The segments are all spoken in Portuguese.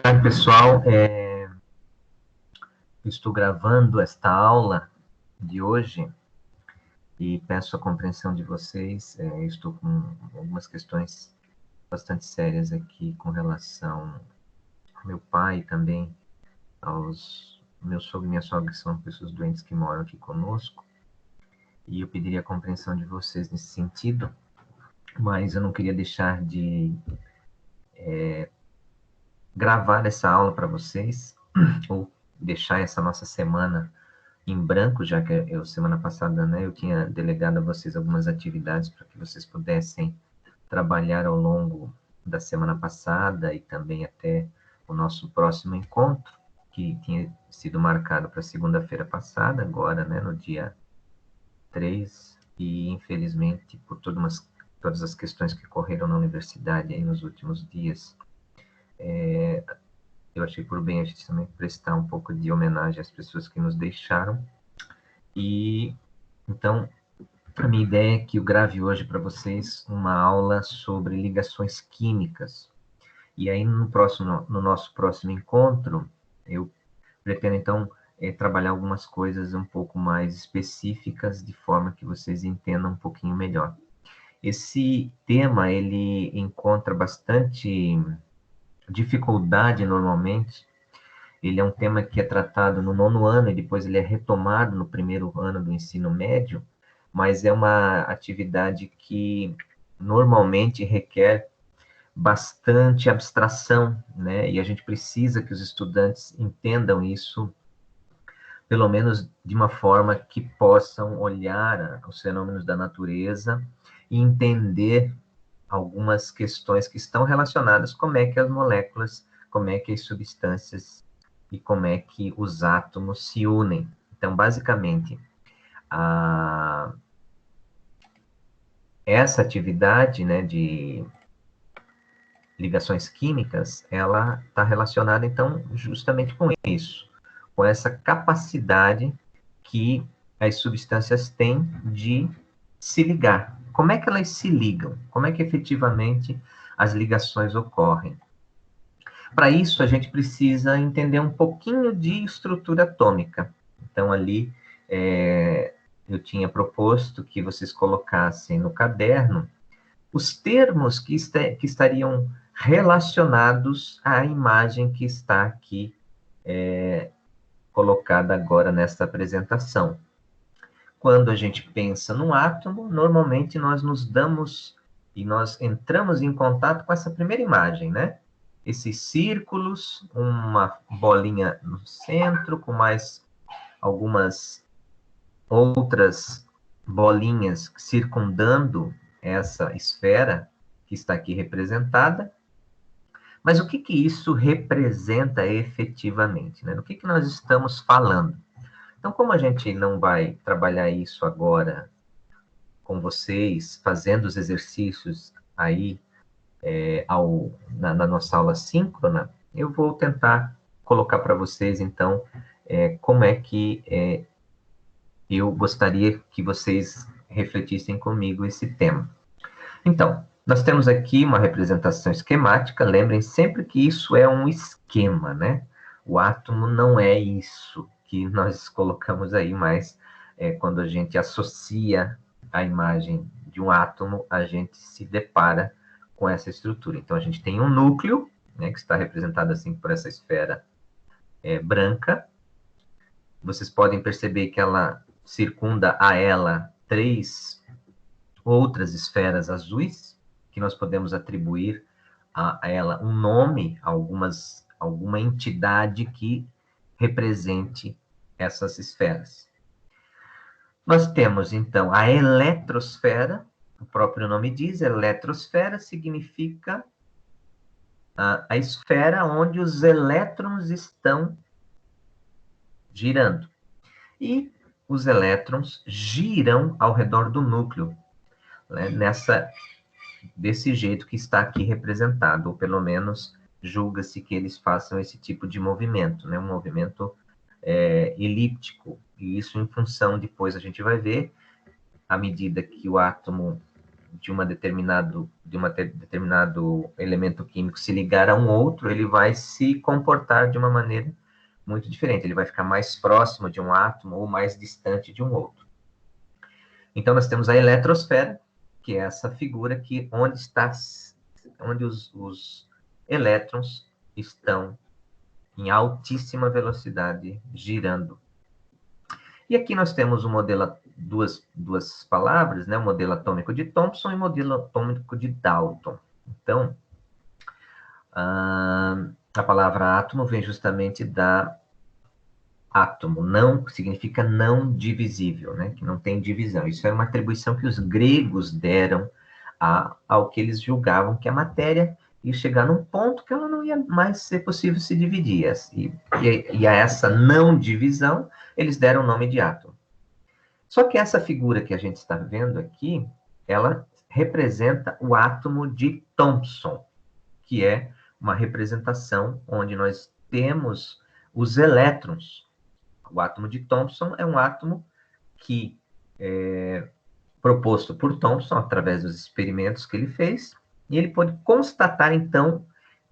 Olá, pessoal, eu estou gravando esta aula de hoje e peço a compreensão de vocês. Estou com algumas questões bastante sérias aqui com relação ao meu pai e também aos meu sogro e minha sogra, que são pessoas doentes que moram aqui conosco. E eu pediria a compreensão de vocês nesse sentido, mas eu não queria deixar de gravar essa aula para vocês, ou deixar essa nossa semana em branco, já que eu, semana passada, né, eu tinha delegado a vocês algumas atividades para que vocês pudessem trabalhar ao longo da semana passada e também até o nosso próximo encontro, que tinha sido marcado para segunda-feira passada, agora, né, no dia 3 e infelizmente, por todas as questões que ocorreram na universidade aí nos últimos dias, eu achei por bem a gente também prestar um pouco de homenagem às pessoas que nos deixaram. E então, a minha ideia é que eu grave hoje para vocês uma aula sobre ligações químicas. E aí, no nosso próximo encontro, eu pretendo, então, trabalhar algumas coisas um pouco mais específicas, de forma que vocês entendam um pouquinho melhor. Esse tema, ele encontra bastante dificuldade, normalmente. Ele é um tema que é tratado no nono ano e depois ele é retomado no primeiro ano do ensino médio, mas é uma atividade que normalmente requer bastante abstração, né? E a gente precisa que os estudantes entendam isso, pelo menos de uma forma que possam olhar os fenômenos da natureza e entender algumas questões que estão relacionadas como é que as moléculas, como é que as substâncias e como é que os átomos se unem. Então, basicamente, a, essa atividade, né, de ligações químicas, ela está relacionada, então, justamente com isso, com essa capacidade que as substâncias têm de se ligar. Como é que elas se ligam? Como é que efetivamente as ligações ocorrem? Para isso, a gente precisa entender um pouquinho de estrutura atômica. Então, ali, eu tinha proposto que vocês colocassem no caderno os termos que estariam relacionados à imagem que está aqui colocada agora nesta apresentação. Quando a gente pensa no átomo, normalmente nós nos damos e nós entramos em contato com essa primeira imagem, né? Esses círculos, uma bolinha no centro, com mais algumas outras bolinhas circundando essa esfera que está aqui representada. Mas o que que isso representa efetivamente, né? Do que nós estamos falando? Então, como a gente não vai trabalhar isso agora com vocês, fazendo os exercícios aí na nossa aula síncrona, eu vou tentar colocar para vocês, então, como é que eu gostaria que vocês refletissem comigo esse tema. Então, nós temos aqui uma representação esquemática, lembrem sempre que isso é um esquema, né? O átomo não é isso que nós colocamos aí, mas quando a gente associa a imagem de um átomo, a gente se depara com essa estrutura. Então, a gente tem um núcleo, né, que está representado assim por essa esfera branca. Vocês podem perceber que ela circunda a ela três outras esferas azuis, que nós podemos atribuir a ela um nome, alguma entidade que represente essas esferas. Nós temos, então, a eletrosfera, o próprio nome diz, eletrosfera significa a esfera onde os elétrons estão girando. E os elétrons giram ao redor do núcleo, né, desse jeito que está aqui representado, ou pelo menos julga-se que eles façam esse tipo de movimento, né, um movimento elíptico, e isso em função, depois a gente vai ver, à medida que o átomo de um determinado elemento químico se ligar a um outro, ele vai se comportar de uma maneira muito diferente. Ele vai ficar mais próximo de um átomo ou mais distante de um outro. Então, nós temos a eletrosfera, que é essa figura que onde os elétrons estão em altíssima velocidade girando. E aqui nós temos o modelo, duas palavras, né? O modelo atômico de Thomson e o modelo atômico de Dalton. Então, a palavra átomo vem justamente da átomo, não significa não divisível, né? Que não tem divisão. Isso era uma atribuição que os gregos deram ao que eles julgavam que a matéria ia chegar num ponto que ela não ia mais ser possível se dividir. E a essa não divisão, eles deram o nome de átomo. Só que essa figura que a gente está vendo aqui, ela representa o átomo de Thomson, que é uma representação onde nós temos os elétrons. O átomo de Thomson é um átomo que é proposto por Thomson através dos experimentos que ele fez, e ele pôde constatar, então,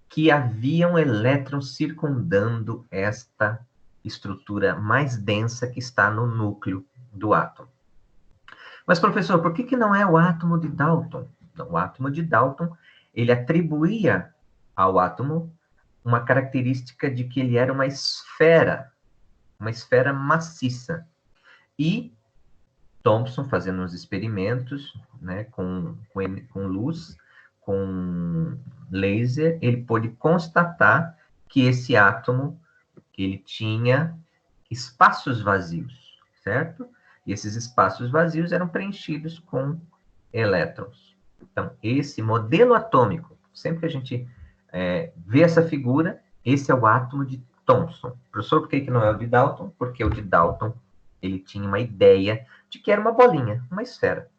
que haviam elétrons circundando esta estrutura mais densa que está no núcleo do átomo. Mas, professor, por que não é o átomo de Dalton? Não, o átomo de Dalton, ele atribuía ao átomo uma característica de que ele era uma esfera maciça. E Thomson, fazendo uns experimentos, né, com luz, com laser, ele pôde constatar que esse átomo, ele tinha espaços vazios, certo? E esses espaços vazios eram preenchidos com elétrons. Então, esse modelo atômico, sempre que a gente vê essa figura, esse é o átomo de Thomson. Professor, por que não é o de Dalton? Porque o de Dalton, ele tinha uma ideia de que era uma bolinha, uma esfera.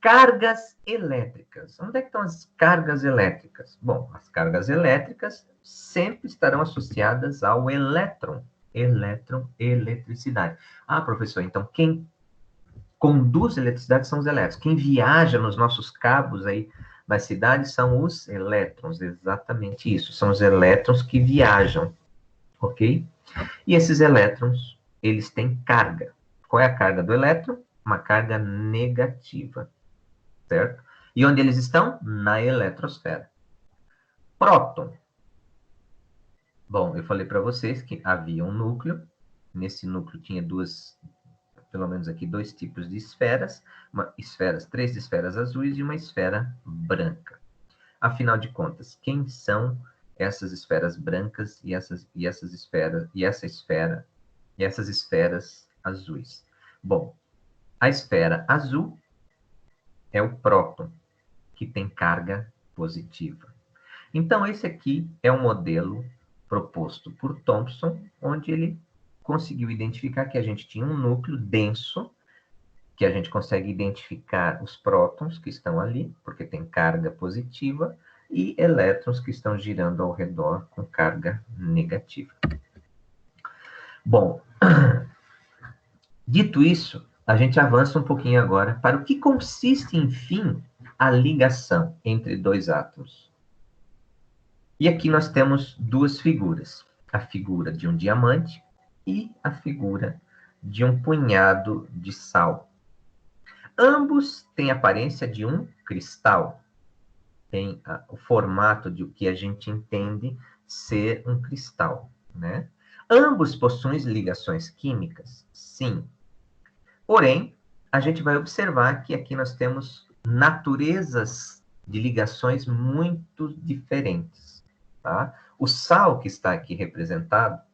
Cargas elétricas. Onde é que estão as cargas elétricas? Bom, as cargas elétricas sempre estarão associadas ao elétron. Elétron, eletricidade. Ah, professor, então quem conduz eletricidade são os elétrons. Quem viaja nos nossos cabos aí nas cidades são os elétrons. Exatamente isso. São os elétrons que viajam, ok? E esses elétrons, eles têm carga. Qual é a carga do elétron? Uma carga negativa, certo? E onde eles estão? Na eletrosfera. Próton. Bom, eu falei para vocês que havia um núcleo. Nesse núcleo tinha pelo menos aqui, dois tipos de esferas. Três esferas azuis e uma esfera branca. Afinal de contas, quem são essas esferas brancas e essas esferas azuis? Bom, a esfera azul é o próton, que tem carga positiva. Então, esse aqui é um modelo proposto por Thomson, onde ele conseguiu identificar que a gente tinha um núcleo denso, que a gente consegue identificar os prótons que estão ali, porque tem carga positiva, e elétrons que estão girando ao redor com carga negativa. Bom, dito isso, a gente avança um pouquinho agora para o que consiste, enfim, a ligação entre dois átomos. E aqui nós temos duas figuras. A figura de um diamante e a figura de um punhado de sal. Ambos têm a aparência de um cristal. Tem o formato de o que a gente entende ser um cristal, né? Ambos possuem ligações químicas? Sim. Porém, a gente vai observar que aqui nós temos naturezas de ligações muito diferentes, tá? O sal que está aqui representado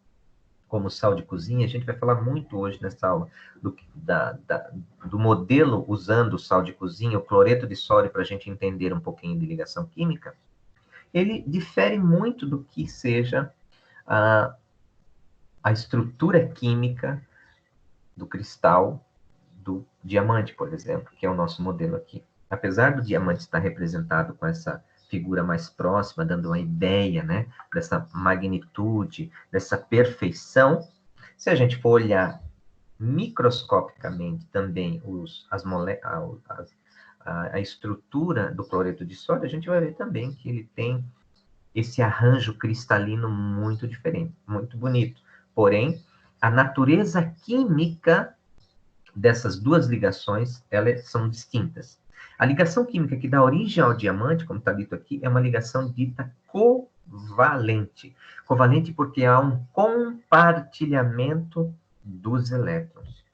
como sal de cozinha, a gente vai falar muito hoje nessa aula do modelo usando o sal de cozinha, o cloreto de sódio, para a gente entender um pouquinho de ligação química. Ele difere muito do que seja a estrutura química do cristal do diamante, por exemplo, que é o nosso modelo aqui. Apesar do diamante estar representado com essa figura mais próxima, dando uma ideia, né, dessa magnitude, dessa perfeição, se a gente for olhar microscopicamente também a estrutura do cloreto de sódio, a gente vai ver também que ele tem esse arranjo cristalino muito diferente, muito bonito. Porém, a natureza química dessas duas ligações, elas são distintas. A ligação química que dá origem ao diamante, como está dito aqui, é uma ligação dita covalente. Covalente porque há um compartilhamento dos elétrons.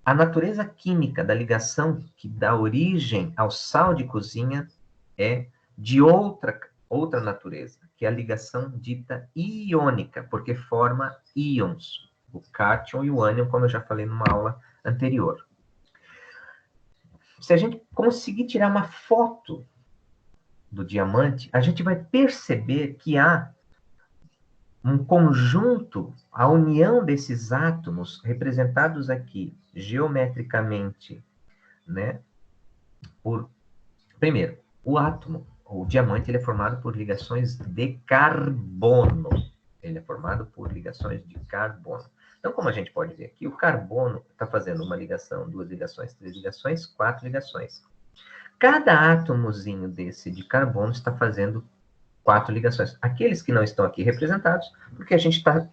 A natureza química da ligação que dá origem ao sal de cozinha é de outra natureza, que é a ligação dita iônica, porque forma íons, o cátion e o ânion, como eu já falei numa aula anterior. Se a gente conseguir tirar uma foto do diamante, a gente vai perceber que há um conjunto, a união desses átomos representados aqui geometricamente, né? Primeiro, o átomo, o diamante, ele é formado por ligações de carbono. Ele é formado por ligações de carbono. Então, como a gente pode ver aqui, o carbono está fazendo uma ligação, duas ligações, três ligações, quatro ligações. Cada átomozinho desse de carbono está fazendo quatro ligações. Aqueles que não estão aqui representados, porque a gente está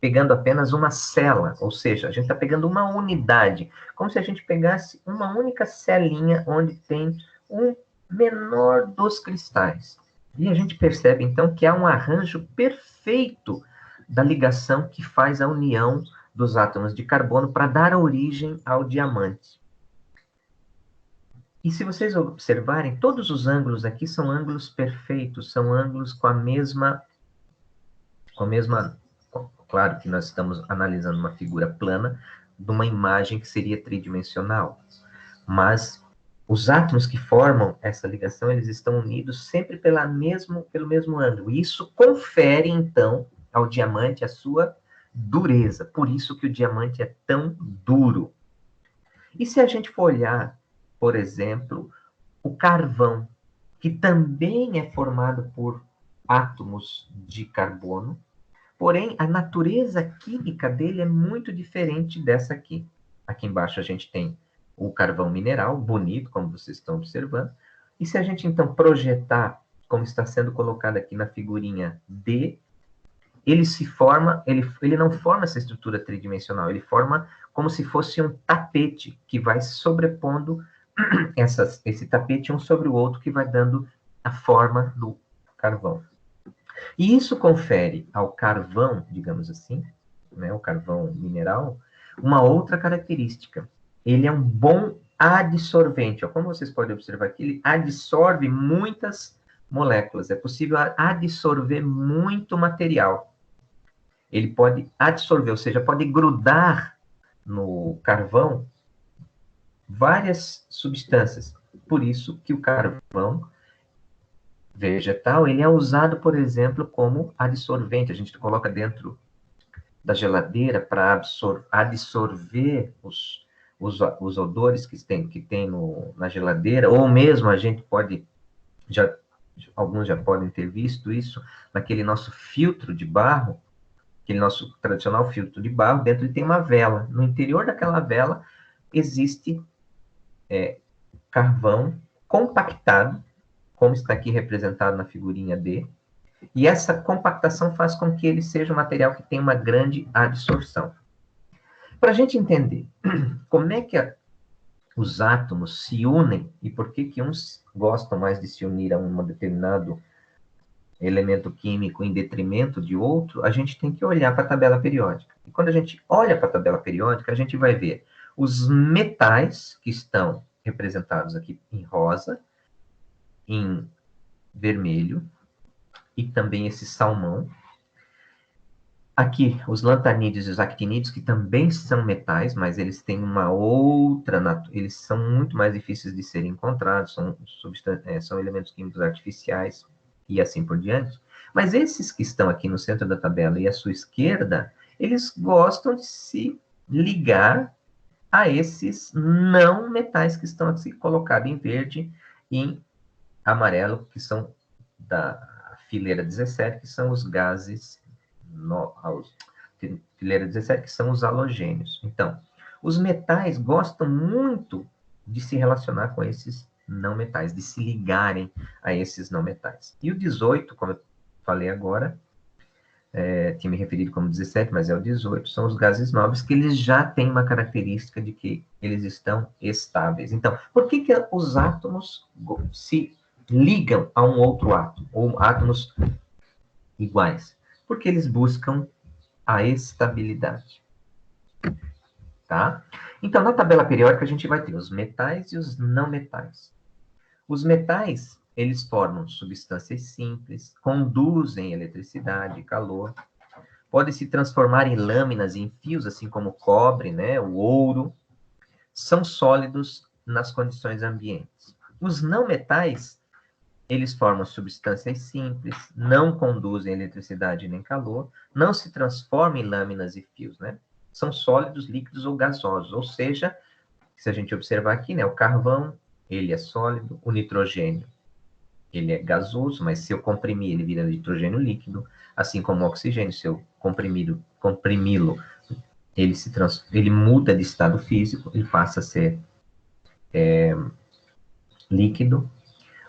pegando apenas uma célula, ou seja, a gente está pegando uma unidade, como se a gente pegasse uma única celinha onde tem um menor dos cristais. E a gente percebe, então, que há um arranjo perfeito da ligação que faz a união dos átomos de carbono para dar origem ao diamante. E se vocês observarem, todos os ângulos aqui são ângulos perfeitos, são ângulos com a mesma. Claro que nós estamos analisando uma figura plana de uma imagem que seria tridimensional, mas os átomos que formam essa ligação, eles estão unidos sempre pelo mesmo ângulo. E isso confere, então, ao diamante a sua dureza. Por isso que o diamante é tão duro. E se a gente for olhar, por exemplo, o carvão, que também é formado por átomos de carbono, porém, a natureza química dele é muito diferente dessa aqui. Aqui embaixo a gente tem o carvão mineral, bonito, como vocês estão observando. E se a gente, então, projetar, como está sendo colocado aqui na figurinha D, ele se forma, ele não forma essa estrutura tridimensional, ele forma como se fosse um tapete que vai sobrepondo esse tapete um sobre o outro, que vai dando a forma do carvão. E isso confere ao carvão, digamos assim, né, o carvão mineral, uma outra característica. Ele é um bom adsorvente. Ó, como vocês podem observar aqui, ele adsorve muitas moléculas. É possível adsorver muito material. Ele pode adsorver, ou seja, pode grudar no carvão várias substâncias. Por isso que o carvão vegetal, ele é usado, por exemplo, como adsorvente. A gente coloca dentro da geladeira para absorver os odores que tem na geladeira, ou mesmo a gente pode, alguns já podem ter visto isso, naquele nosso filtro de barro, aquele nosso tradicional filtro de barro, dentro tem uma vela. No interior daquela vela existe carvão compactado, como está aqui representado na figurinha D, e essa compactação faz com que ele seja um material que tem uma grande adsorção. Para a gente entender como é que os átomos se unem e por que uns gostam mais de se unir a um determinado elemento químico em detrimento de outro, a gente tem que olhar para a tabela periódica. E quando a gente olha para a tabela periódica, a gente vai ver os metais que estão representados aqui em rosa, em vermelho, e também esse salmão. Aqui, os lantanídeos e os actinídeos, que também são metais, mas eles têm uma outra... Eles são muito mais difíceis de serem encontrados, são elementos químicos artificiais e assim por diante. Mas esses que estão aqui no centro da tabela e à sua esquerda, eles gostam de se ligar a esses não metais que estão aqui colocados em verde e em amarelo, que são da fileira 17, que são os gases, fileira 17, que são os halogênios. Então, os metais gostam muito de se relacionar com esses não metais, de se ligarem a esses não metais. E o 18, como eu falei agora, tinha me referido como 17, mas é o 18, são os gases nobres, que eles já têm uma característica de que eles estão estáveis. Então, por que os átomos se ligam a um outro átomo, ou átomos iguais? Porque eles buscam a estabilidade. Tá? Então, na tabela periódica, a gente vai ter os metais e os não metais. Os metais, eles formam substâncias simples, conduzem eletricidade e calor, podem se transformar em lâminas e em fios, assim como o cobre, né, o ouro, são sólidos nas condições ambientes. Os não metais, eles formam substâncias simples, não conduzem eletricidade nem calor, não se transformam em lâminas e fios, né? São sólidos, líquidos ou gasosos, ou seja, se a gente observar aqui, né, o carvão, ele é sólido, o nitrogênio, ele é gasoso, mas se eu comprimir, ele vira nitrogênio líquido, assim como o oxigênio, se eu comprimi-lo, ele muda de estado físico, ele passa a ser líquido.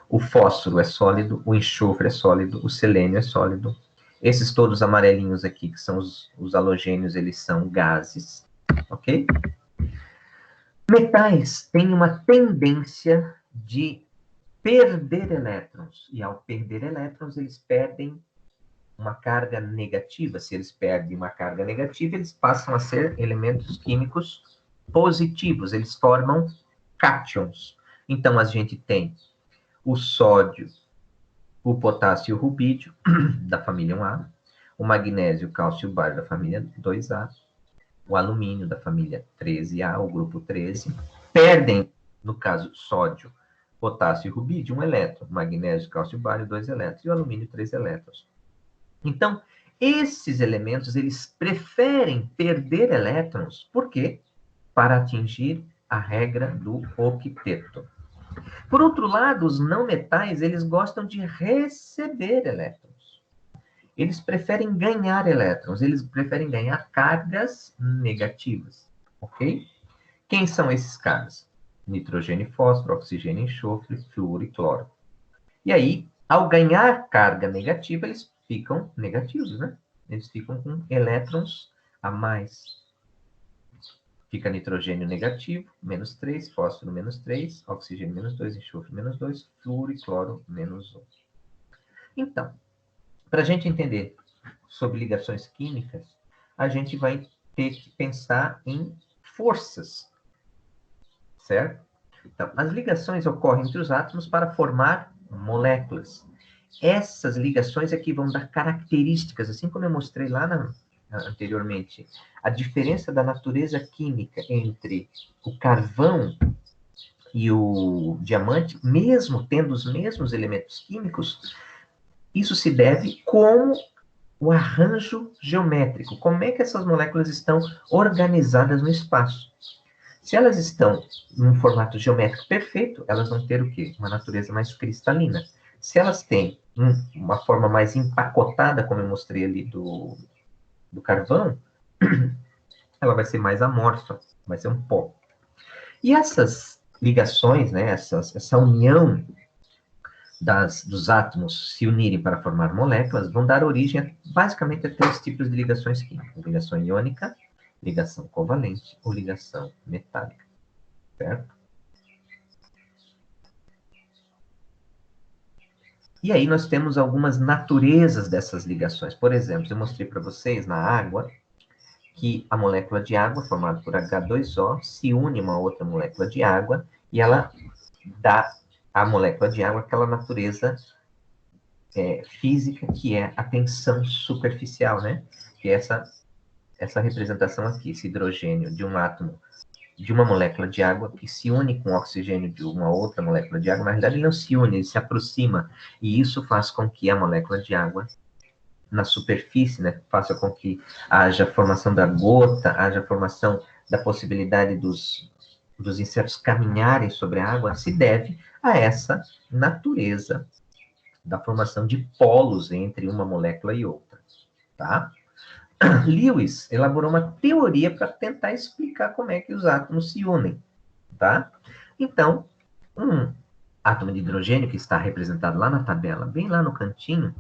O fósforo é sólido, o enxofre é sólido, o selênio é sólido. Esses todos amarelinhos aqui, que são os halogênios, eles são gases, ok? Metais têm uma tendência de perder elétrons, e ao perder elétrons, eles perdem uma carga negativa. Se eles perdem uma carga negativa, eles passam a ser elementos químicos positivos, eles formam cátions. Então, a gente tem o sódio, o potássio e o rubídio, da família 1A, o magnésio, o cálcio e o bário, da família 2A, o alumínio, da família 13A, o grupo 13, perdem, no caso, sódio, potássio e rubídio, um elétron, magnésio, cálcio e bário, 2 elétrons, e o alumínio, 3 elétrons. Então, esses elementos, eles preferem perder elétrons, por quê? Para atingir a regra do octeto. Por outro lado, os não metais, eles gostam de receber elétrons. Eles preferem ganhar elétrons, eles preferem ganhar cargas negativas, ok? Quem são esses caras? Nitrogênio e fósforo, oxigênio e enxofre, flúor e cloro. E aí, ao ganhar carga negativa, eles ficam negativos, né? Eles ficam com elétrons a mais. Fica nitrogênio negativo, menos 3, fósforo menos 3, oxigênio menos 2, enxofre menos 2, flúor e cloro menos 1. Então, para a gente entender sobre ligações químicas, a gente vai ter que pensar em forças, certo? Então, as ligações ocorrem entre os átomos para formar moléculas. Essas ligações aqui vão dar características, assim como eu mostrei lá anteriormente, a diferença da natureza química entre o carvão e o diamante, mesmo tendo os mesmos elementos químicos, isso se deve com o arranjo geométrico. Como é que essas moléculas estão organizadas no espaço? Se elas estão num formato geométrico perfeito, elas vão ter o quê? Uma natureza mais cristalina. Se elas têm uma forma mais empacotada, como eu mostrei ali do carvão, ela vai ser mais amorfa, vai ser um pó. E essas ligações, né, essa união dos átomos se unirem para formar moléculas, vão dar origem basicamente a 3 tipos de ligações químicas: ligação iônica, ligação covalente ou ligação metálica, certo? E aí nós temos algumas naturezas dessas ligações. Por exemplo, eu mostrei para vocês na água que a molécula de água, formada por H2O, se une a uma outra molécula de água e ela dá à molécula de água aquela natureza física que é a tensão superficial, né? Que é essa representação aqui, esse hidrogênio de um átomo de uma molécula de água que se une com o oxigênio de uma outra molécula de água. Na realidade, ele não se une, ele se aproxima. E isso faz com que a molécula de água, na superfície, né, faça com que haja formação da gota, haja formação da possibilidade dos insetos caminharem sobre a água, se deve a essa natureza da formação de polos entre uma molécula e outra, tá? Lewis elaborou uma teoria para tentar explicar como é que os átomos se unem, tá? Então, átomo de hidrogênio, que está representado lá na tabela, bem lá no cantinho,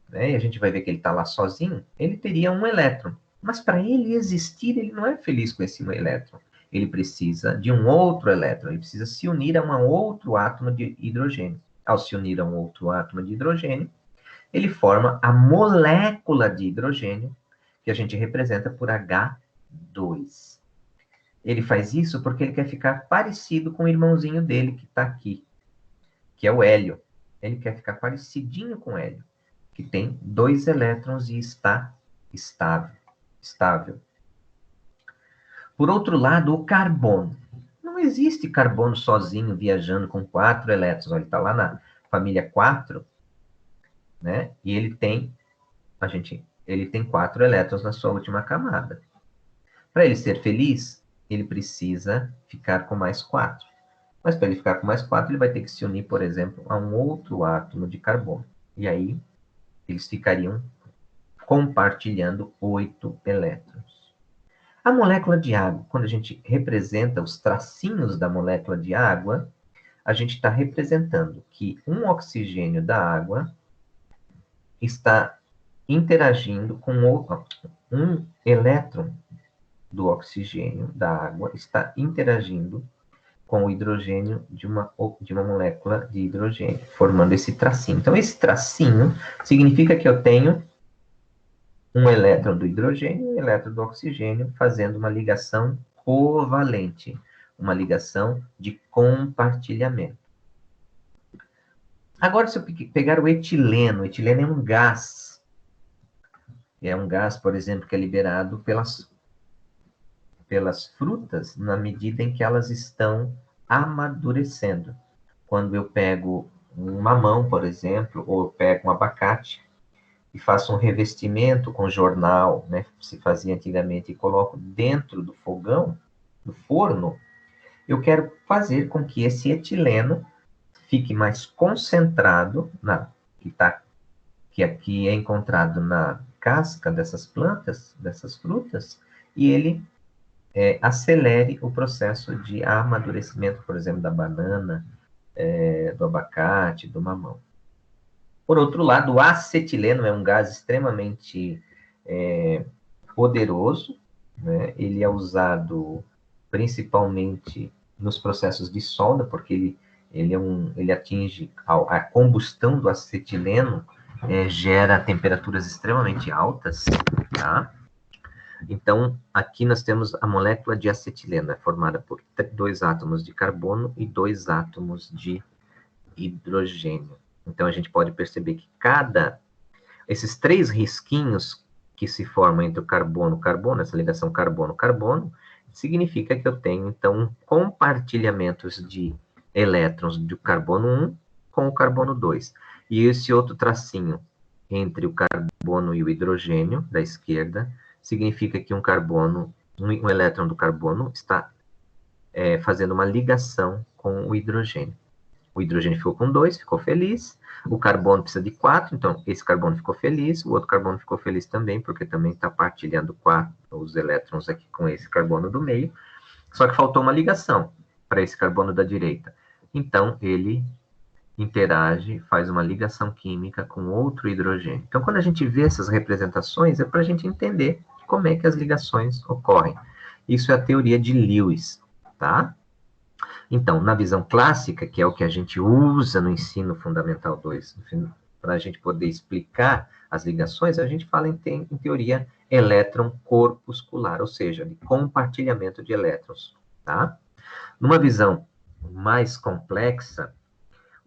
né, e a gente vai ver que ele está lá sozinho, ele teria um elétron. Mas para ele existir, ele não é feliz com esse elétron. Ele precisa de um outro elétron, ele precisa se unir a um outro átomo de hidrogênio. Ao se unir a um outro átomo de hidrogênio, ele forma a molécula de hidrogênio, que a gente representa por H2. Ele faz isso porque ele quer ficar parecido com o irmãozinho dele, que está aqui, que é o hélio. Ele quer ficar parecidinho com o hélio, que tem 2 elétrons e está estável. Por outro lado, o carbono. Não existe carbono sozinho viajando com 4 elétrons. Ele está lá na família 4, né? E ele tem 4 elétrons na sua última camada. Para ele ser feliz, ele precisa ficar com mais 4. Mas para ele ficar com mais 4, ele vai ter que se unir, por exemplo, a um outro átomo de carbono. E aí, eles ficariam compartilhando 8 elétrons. A molécula de água, quando a gente representa os tracinhos da molécula de água, a gente está representando que um oxigênio da água está interagindo com um elétron do oxigênio da água está interagindo com o hidrogênio de uma molécula de hidrogênio, formando esse tracinho. Então, esse tracinho significa que eu tenho um elétron do hidrogênio e um elétron do oxigênio fazendo uma ligação covalente, uma ligação de compartilhamento. Agora, se eu pegar o etileno é um gás. É um gás, por exemplo, que é liberado pelas frutas na medida em que elas estão amadurecendo. Quando eu pego um mamão, por exemplo, ou eu pego um abacate e faço um revestimento com jornal, né, se fazia antigamente, e coloco dentro do fogão, do forno, eu quero fazer com que esse etileno fique mais concentrado, que aqui é encontrado na casca dessas plantas, dessas frutas, e ele acelere o processo de amadurecimento, por exemplo, da banana, do abacate, do mamão. Por outro lado, o acetileno é um gás extremamente poderoso, né? Ele é usado principalmente nos processos de solda, porque ele atinge a combustão do acetileno, gera temperaturas extremamente altas, tá? Então, aqui nós temos a molécula de acetileno, é formada por 2 átomos de carbono e 2 átomos de hidrogênio. Então, a gente pode perceber que esses 3 risquinhos que se formam entre o carbono, essa ligação carbono-carbono, significa que eu tenho, então, compartilhamentos de elétrons do carbono 1 com o carbono 2. E esse outro tracinho entre o carbono e o hidrogênio, da esquerda, significa que um elétron do carbono está fazendo uma ligação com o hidrogênio. O hidrogênio ficou com 2, ficou feliz. O carbono precisa de 4, então esse carbono ficou feliz. O outro carbono ficou feliz também, porque também está partilhando os elétrons aqui com esse carbono do meio. Só que faltou uma ligação para esse carbono da direita. Então, ele interage, faz uma ligação química com outro hidrogênio. Então, quando a gente vê essas representações, é para a gente entender como é que as ligações ocorrem. Isso é a teoria de Lewis, tá? Então, na visão clássica, que é o que a gente usa no ensino fundamental 2, para a gente poder explicar as ligações, a gente fala em teoria elétron-corpuscular, ou seja, de compartilhamento de elétrons, tá? Numa visão mais complexa,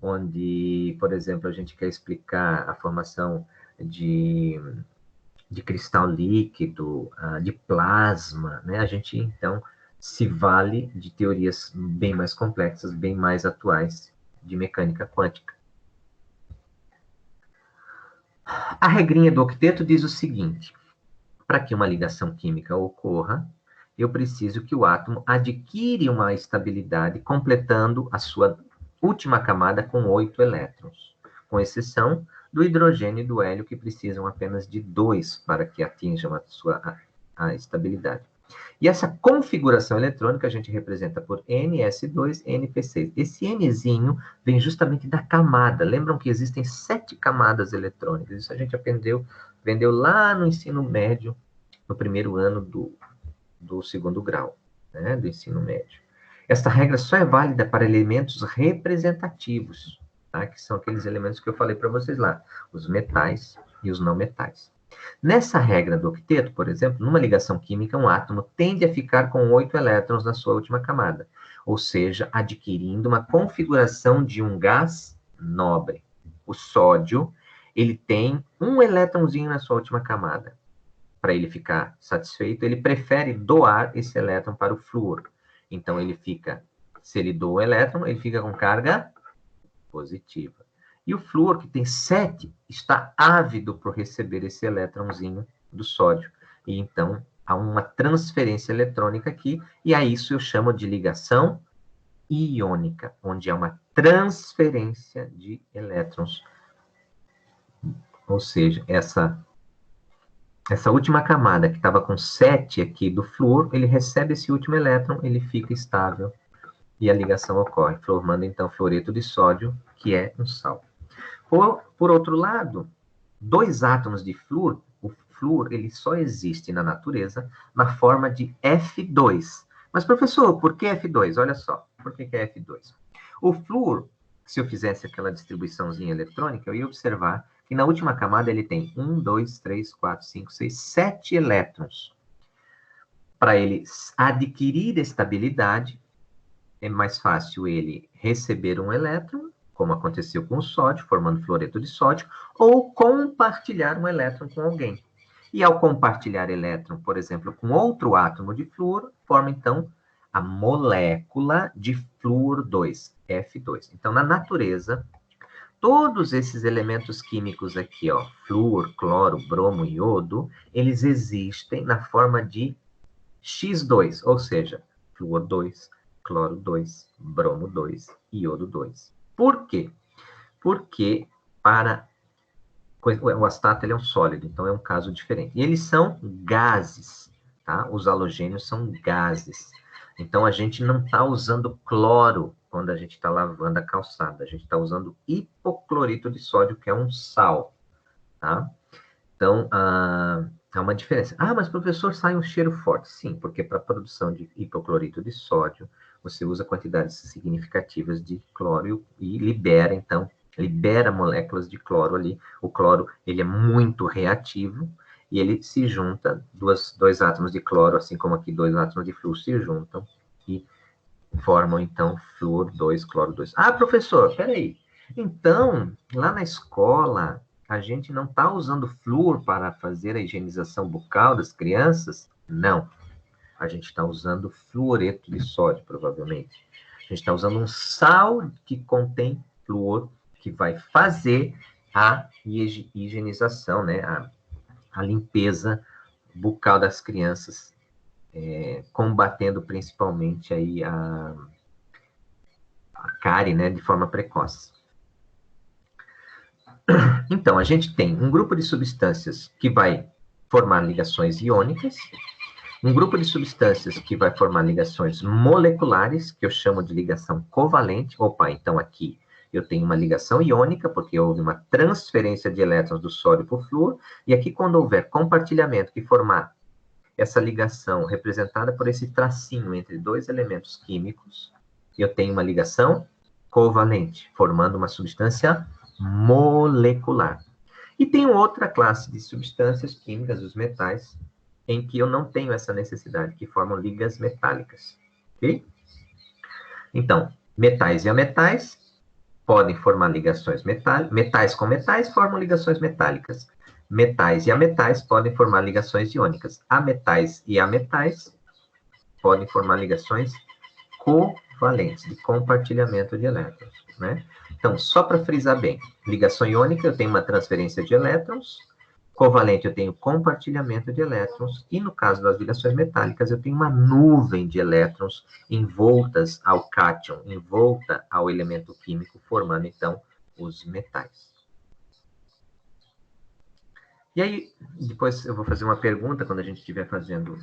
onde, por exemplo, a gente quer explicar a formação de cristal líquido, de plasma, né? A gente, então, se vale de teorias bem mais complexas, bem mais atuais de mecânica quântica. A regrinha do octeto diz o seguinte: para que uma ligação química ocorra, eu preciso que o átomo adquire uma estabilidade completando a sua última camada com 8 elétrons, com exceção do hidrogênio e do hélio, que precisam apenas de 2 para que atinjam a estabilidade. E essa configuração eletrônica a gente representa por NS2, NP6. Esse Nzinho vem justamente da camada. Lembram que existem 7 camadas eletrônicas. Isso a gente aprendeu lá no ensino médio, no primeiro ano do segundo grau, né, do ensino médio. Esta regra só é válida para elementos representativos, tá? Que são aqueles elementos que eu falei para vocês lá, os metais e os não metais. Nessa regra do octeto, por exemplo, numa ligação química, um átomo tende a ficar com 8 elétrons na sua última camada, ou seja, adquirindo uma configuração de um gás nobre. O sódio, ele tem um elétronzinho na sua última camada. Para ele ficar satisfeito, ele prefere doar esse elétron para o flúor. Então, ele fica, se ele doa o elétron, ele fica com carga positiva. E o flúor, que tem 7, está ávido por receber esse elétronzinho do sódio. E então, há uma transferência eletrônica aqui, e a isso eu chamo de ligação iônica, onde há uma transferência de elétrons. Ou seja, essa última camada, que estava com 7 aqui do flúor, ele recebe esse último elétron, ele fica estável, e a ligação ocorre, formando, então, fluoreto de sódio, que é um sal. Por outro lado, 2 átomos de flúor, o flúor, ele só existe na natureza na forma de F2. Mas, professor, por que F2? Olha só, por que é F2? O flúor, se eu fizesse aquela distribuiçãozinha eletrônica, eu ia observar que na última camada ele tem 1, 2, 3, 4, 5, 6, 7 elétrons. Para ele adquirir estabilidade, é mais fácil ele receber um elétron, como aconteceu com o sódio, formando fluoreto de sódio, ou compartilhar um elétron com alguém. E ao compartilhar elétron, por exemplo, com outro átomo de flúor, forma, então, a molécula de flúor 2, F2. Então, na natureza, todos esses elementos químicos aqui, ó, flúor, cloro, bromo e iodo, eles existem na forma de X2, ou seja, flúor 2, cloro 2, bromo 2, iodo 2. Por quê? Porque o astato ele é um sólido, então é um caso diferente. E eles são gases, tá? Os halogênios são gases. Então, a gente não está usando cloro quando a gente está lavando a calçada. A gente está usando hipoclorito de sódio, que é um sal, tá? Então, há uma diferença. Ah, mas professor, sai um cheiro forte. Sim, porque para a produção de hipoclorito de sódio, você usa quantidades significativas de cloro e libera, então, libera moléculas de cloro ali. O cloro, ele é muito reativo e ele se junta, dois átomos de cloro, assim como aqui 2 átomos de flúor se juntam e formam, então, flúor 2, cloro 2. Ah, professor, peraí. Então, lá na escola, a gente não está usando flúor para fazer a higienização bucal das crianças? Não. A gente está usando fluoreto de sódio, provavelmente. A gente está usando um sal que contém flúor, que vai fazer a higienização, né? A limpeza bucal das crianças, combatendo principalmente aí a cárie, né, de forma precoce. Então, a gente tem um grupo de substâncias que vai formar ligações iônicas, um grupo de substâncias que vai formar ligações moleculares, que eu chamo de ligação covalente. Opa, então aqui eu tenho uma ligação iônica, porque houve uma transferência de elétrons do sódio para o flúor, e aqui quando houver compartilhamento que formar essa ligação representada por esse tracinho entre 2 elementos químicos, eu tenho uma ligação covalente, formando uma substância molecular. E tem outra classe de substâncias químicas, os metais, em que eu não tenho essa necessidade, que formam ligas metálicas. Ok? Então, metais e ametais podem formar ligações metálicas. Metais com metais formam ligações metálicas. Metais e ametais podem formar ligações iônicas. Ametais e ametais podem formar ligações covalentes, de compartilhamento de elétrons, né? Então, só para frisar bem, ligação iônica, eu tenho uma transferência de elétrons, covalente, eu tenho compartilhamento de elétrons, e no caso das ligações metálicas, eu tenho uma nuvem de elétrons envoltas ao cátion, envolta ao elemento químico, formando, então, os metais. E aí, depois eu vou fazer uma pergunta quando a gente estiver fazendo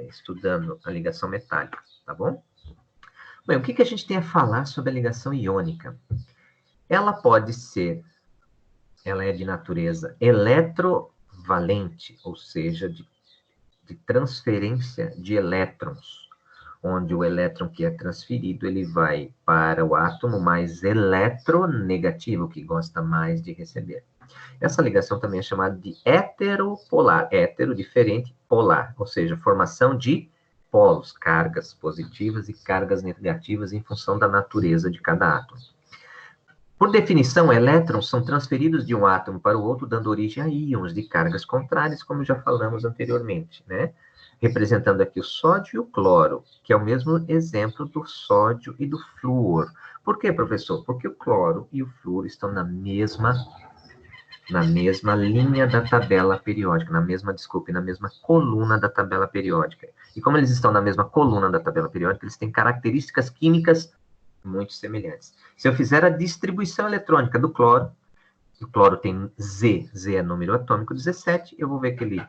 estudando a ligação metálica, tá bom? Bem, o que a gente tem a falar sobre a ligação iônica? Ela é de natureza eletrovalente, ou seja, de transferência de elétrons, onde o elétron que é transferido, ele vai para o átomo mais eletronegativo, que gosta mais de receber. Essa ligação também é chamada de heteropolar, hétero, diferente, polar, ou seja, formação de polos, cargas positivas e cargas negativas em função da natureza de cada átomo. Por definição, elétrons são transferidos de um átomo para o outro, dando origem a íons de cargas contrárias, como já falamos anteriormente, né? Representando aqui o sódio e o cloro, que é o mesmo exemplo do sódio e do flúor. Por quê, professor? Porque o cloro e o flúor estão na mesma linha da tabela periódica, na mesma coluna da tabela periódica. E como eles estão na mesma coluna da tabela periódica, eles têm características químicas muito semelhantes. Se eu fizer a distribuição eletrônica do cloro, o cloro tem Z é número atômico 17, eu vou ver que ele,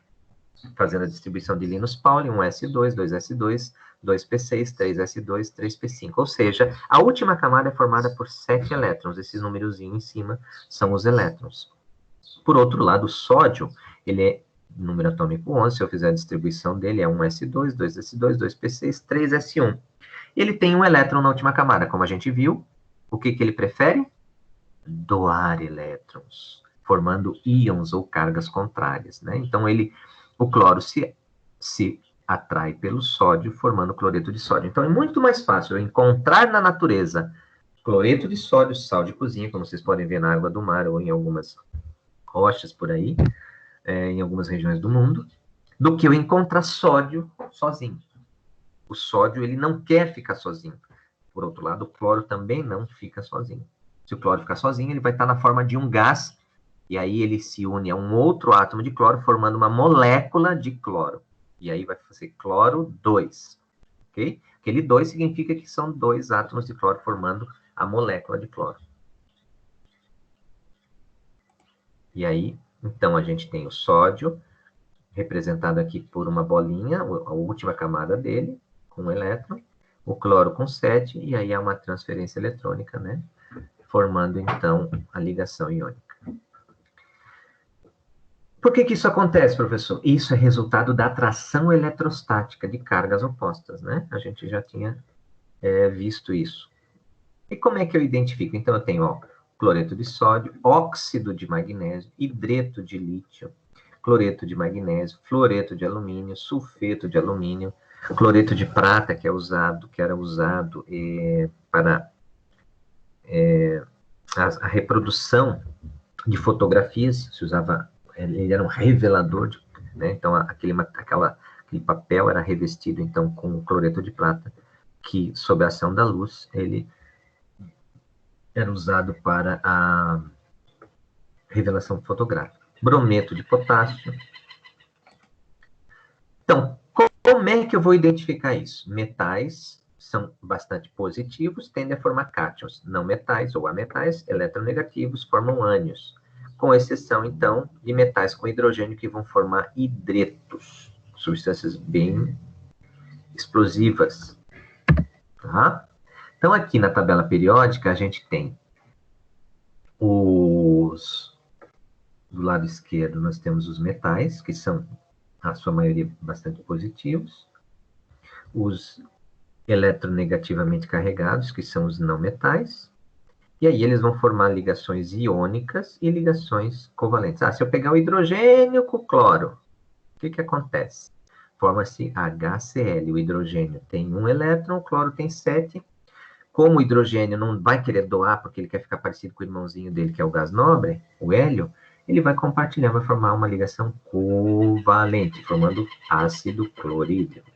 fazendo a distribuição de Linus Pauling, 1s2, 2s2, 2p6, 3s2, 3p5. Ou seja, a última camada é formada por 7 elétrons. Esses númerozinhos em cima são os elétrons. Por outro lado, o sódio, ele é número atômico 11, se eu fizer a distribuição dele, é 1s2, 2s2, 2p6, 3s1. Ele tem um elétron na última camada, como a gente viu. O que ele prefere? Doar elétrons, formando íons ou cargas contrárias, né? Então, o cloro se atrai pelo sódio, formando cloreto de sódio. Então, é muito mais fácil eu encontrar na natureza cloreto de sódio, sal de cozinha, como vocês podem ver na água do mar ou em algumas rochas por aí, em algumas regiões do mundo, do que eu encontrar sódio sozinho. O sódio, ele não quer ficar sozinho. Por outro lado, o cloro também não fica sozinho. Se o cloro ficar sozinho, ele vai estar na forma de um gás, e aí ele se une a um outro átomo de cloro, formando uma molécula de cloro. E aí vai fazer cloro 2, ok? Aquele 2 significa que são 2 átomos de cloro formando a molécula de cloro. E aí, então, a gente tem o sódio, representado aqui por uma bolinha, a última camada dele, com um elétron, o cloro com 7, e aí há uma transferência eletrônica, né? Formando, então, a ligação iônica. Por que isso acontece, professor? Isso é resultado da atração eletrostática de cargas opostas, né? A gente já tinha visto isso. E como é que eu identifico? Então, eu tenho, ó, cloreto de sódio, óxido de magnésio, hidreto de lítio, cloreto de magnésio, fluoreto de alumínio, sulfeto de alumínio, cloreto de prata, que era usado para a reprodução de fotografias, se usava, ele era um revelador, né? Então aquele papel era revestido então com cloreto de prata, que sob a ação da luz ele era usado para a revelação fotográfica. Brometo de potássio. Então, como é que eu vou identificar isso? Metais são bastante positivos, tendem a formar cátions. Não metais ou ametais, eletronegativos, formam ânions. Com exceção, então, de metais com hidrogênio que vão formar hidretos, substâncias bem explosivas. Tá? Então, aqui na tabela periódica, a gente tem do lado esquerdo, nós temos os metais, que são, a sua maioria, bastante positivos. Os eletronegativamente carregados, que são os não metais. E aí eles vão formar ligações iônicas e ligações covalentes. Se eu pegar o hidrogênio com o cloro, o que acontece? Forma-se HCl. O hidrogênio tem um elétron, o cloro tem 7. Como o hidrogênio não vai querer doar, porque ele quer ficar parecido com o irmãozinho dele, que é o gás nobre, o hélio, ele vai compartilhar, vai formar uma ligação covalente, formando ácido clorídrico.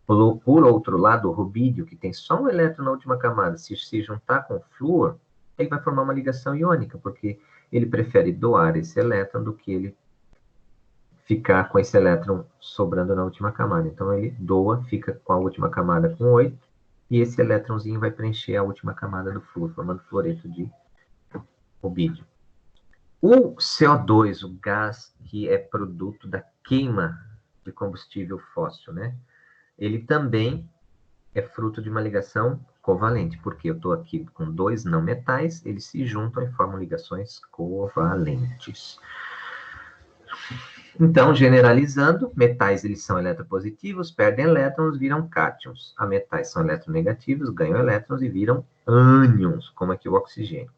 Por outro lado, o rubídio, que tem só um elétron na última camada, se juntar com o flúor, ele vai formar uma ligação iônica, porque ele prefere doar esse elétron do que ele ficar com esse elétron sobrando na última camada. Então, ele doa, fica com a última camada com 8, e esse elétronzinho vai preencher a última camada do flúor, formando fluoreto de rubídio. O CO2, o gás que é produto da queima de combustível fóssil, né? Ele também é fruto de uma ligação covalente, porque eu estou aqui com dois não metais, eles se juntam e formam ligações covalentes. Então, generalizando, metais eles são eletropositivos, perdem elétrons, viram cátions. A metais são eletronegativos, ganham elétrons e viram ânions, como aqui o oxigênio.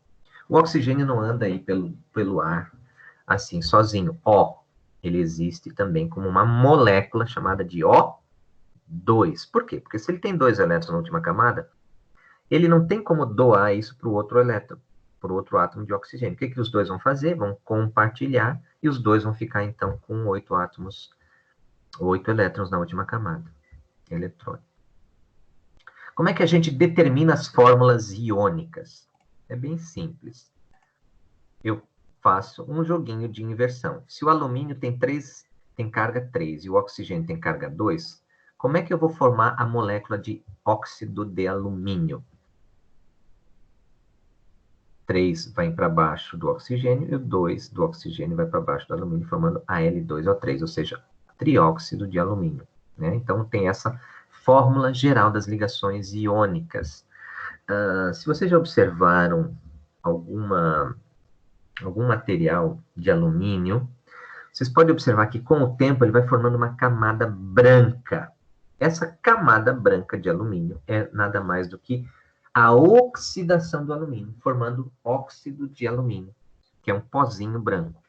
O oxigênio não anda aí pelo ar assim, sozinho. O, ele existe também como uma molécula chamada de O2. Por quê? Porque se ele tem dois elétrons na última camada, ele não tem como doar isso para o outro elétron, para o outro átomo de oxigênio. O que os dois vão fazer? Vão compartilhar e os dois vão ficar, então, com 8 átomos, 8 elétrons na última camada eletrônica. Como é que a gente determina as fórmulas iônicas? É bem simples. Eu faço um joguinho de inversão. Se o alumínio tem carga 3 e o oxigênio tem carga 2, como é que eu vou formar a molécula de óxido de alumínio? 3 vai para baixo do oxigênio e o 2 do oxigênio vai para baixo do alumínio, formando Al2O3, ou seja, trióxido de alumínio. Né? Então, tem essa fórmula geral das ligações iônicas. Se vocês já observaram algum material de alumínio, vocês podem observar que, com o tempo, ele vai formando uma camada branca. Essa camada branca de alumínio é nada mais do que a oxidação do alumínio, formando óxido de alumínio, que é um pozinho branco.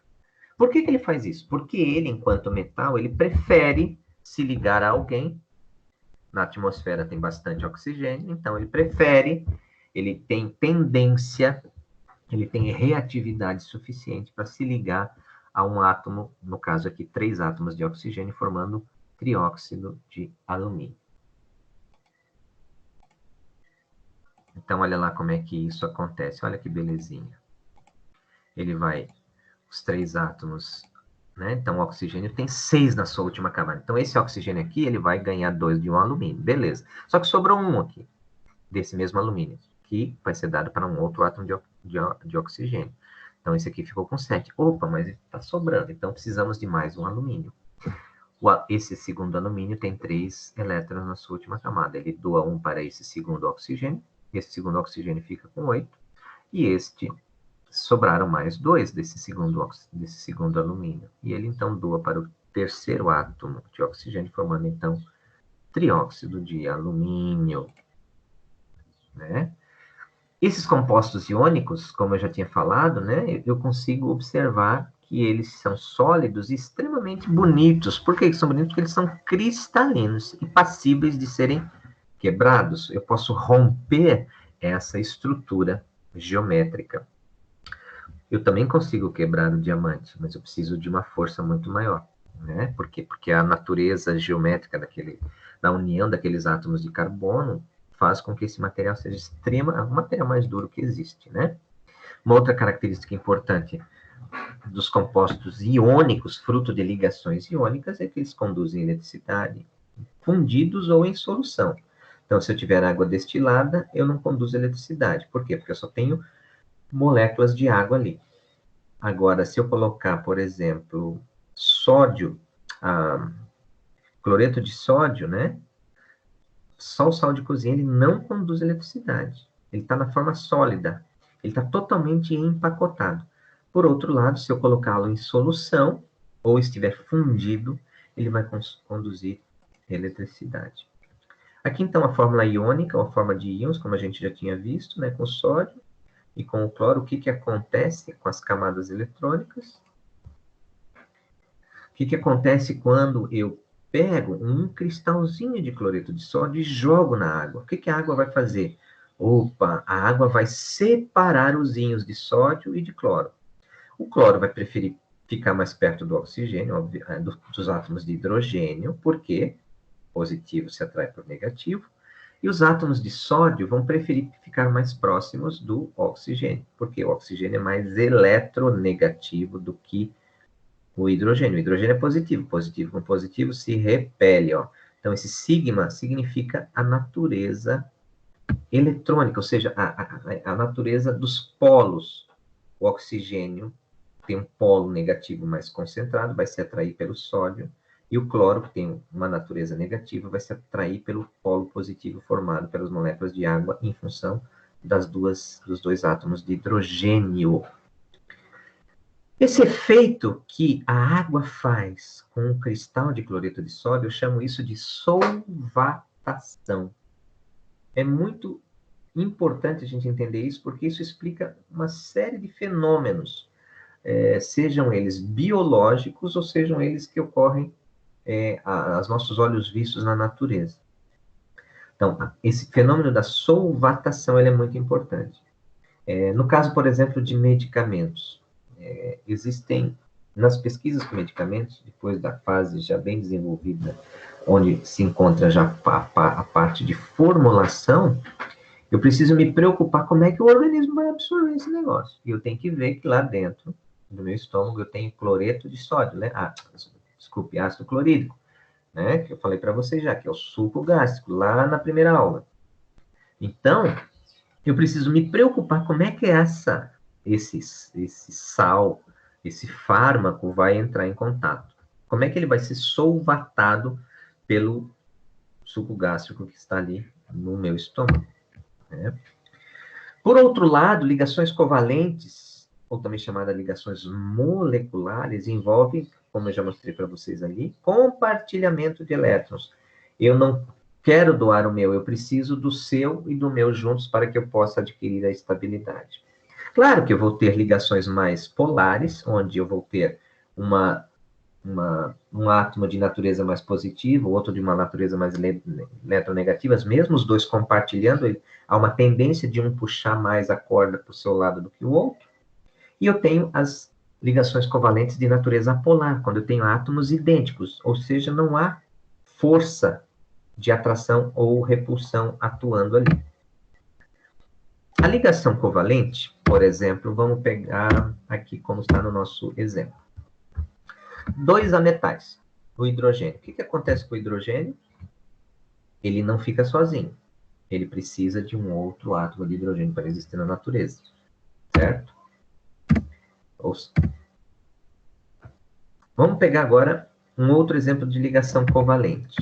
Por que ele faz isso? Porque ele, enquanto metal, ele prefere se ligar a alguém. Na atmosfera tem bastante oxigênio, então ele tem tendência, ele tem reatividade suficiente para se ligar a um átomo, no caso aqui, 3 átomos de oxigênio, formando trióxido de alumínio. Então, olha lá como é que isso acontece. Olha que belezinha. Ele vai, os 3 átomos, né? Então, o oxigênio tem 6 na sua última camada. Então, esse oxigênio aqui, ele vai ganhar 2 de um alumínio. Beleza. Só que sobrou um aqui, desse mesmo alumínio, que vai ser dado para um outro átomo de oxigênio. Então, esse aqui ficou com 7. Opa, mas está sobrando. Então, precisamos de mais um alumínio. Esse segundo alumínio tem 3 elétrons na sua última camada. Ele doa um para esse segundo oxigênio. Esse segundo oxigênio fica com 8. E este, sobraram mais 2 desse segundo alumínio. E ele, então, doa para o terceiro átomo de oxigênio, formando, então, trióxido de alumínio. Né? Esses compostos iônicos, como eu já tinha falado, né, eu consigo observar que eles são sólidos e extremamente bonitos. Por que eles são bonitos? Porque eles são cristalinos e passíveis de serem quebrados. Eu posso romper essa estrutura geométrica. Eu também consigo quebrar o diamante, mas eu preciso de uma força muito maior. Né? Por quê? Porque a natureza geométrica da união daqueles átomos de carbono faz com que esse material seja o material mais duro que existe, né? Uma outra característica importante dos compostos iônicos, fruto de ligações iônicas, é que eles conduzem eletricidade fundidos ou em solução. Então, se eu tiver água destilada, eu não conduzo eletricidade. Por quê? Porque eu só tenho moléculas de água ali. Agora, se eu colocar, por exemplo, sódio, cloreto de sódio, né? Só o sal de cozinha, ele não conduz eletricidade. Ele está na forma sólida. Ele está totalmente empacotado. Por outro lado, se eu colocá-lo em solução, ou estiver fundido, ele vai conduzir eletricidade. Aqui, então, a fórmula iônica, ou a forma de íons, como a gente já tinha visto, né, com o sódio e com o cloro, o que acontece com as camadas eletrônicas? O que acontece quando eu pego um cristalzinho de cloreto de sódio e jogo na água? O que a água vai fazer? Opa, a água vai separar os íons de sódio e de cloro. O cloro vai preferir ficar mais perto do oxigênio, dos átomos de hidrogênio, porque positivo se atrai por negativo, e os átomos de sódio vão preferir ficar mais próximos do oxigênio, porque o oxigênio é mais eletronegativo do que o hidrogênio. O hidrogênio é positivo. Positivo com positivo se repele. Ó. Então, esse sigma significa a natureza eletrônica, ou seja, a natureza dos polos. O oxigênio tem um polo negativo mais concentrado, vai se atrair pelo sódio, e o cloro, que tem uma natureza negativa, vai se atrair pelo polo positivo formado pelas moléculas de água em função dos dois átomos de hidrogênio. Esse efeito que a água faz com um cristal de cloreto de sódio, eu chamo isso de solvatação. É muito importante a gente entender isso, porque isso explica uma série de fenômenos, sejam eles biológicos ou sejam eles que ocorrem aos nossos olhos vistos na natureza. Então, esse fenômeno da solvatação ele é muito importante. No caso, por exemplo, de medicamentos, existem, nas pesquisas com medicamentos, depois da fase já bem desenvolvida, onde se encontra já a parte de formulação, eu preciso me preocupar como é que o organismo vai absorver esse negócio. E eu tenho que ver que lá dentro do meu estômago eu tenho cloreto de sódio, né? Desculpe, ácido clorídrico, né? Que eu falei para vocês já, que é o suco gástrico, lá na primeira aula. Então, eu preciso me preocupar como é que esse sal, esse fármaco vai entrar em contato. Como é que ele vai ser solvatado pelo suco gástrico que está ali no meu estômago. Né? Por outro lado, ligações covalentes, ou também chamadas ligações moleculares, envolvem, como eu já mostrei para vocês ali, compartilhamento de elétrons. Eu não quero doar o meu, eu preciso do seu e do meu juntos para que eu possa adquirir a estabilidade. Claro que eu vou ter ligações mais polares, onde eu vou ter um átomo de natureza mais positiva, outro de uma natureza mais eletronegativa, mesmo os dois compartilhando, há uma tendência de um puxar mais a corda para o seu lado do que o outro. E eu tenho as ligações covalentes de natureza apolar, quando eu tenho átomos idênticos, ou seja, não há força de atração ou repulsão atuando ali. A ligação covalente, por exemplo, vamos pegar aqui como está no nosso exemplo. Dois ametais, o hidrogênio. O que acontece com o hidrogênio? Ele não fica sozinho. Ele precisa de um outro átomo de hidrogênio para existir na natureza. Certo? Vamos pegar agora um outro exemplo de ligação covalente.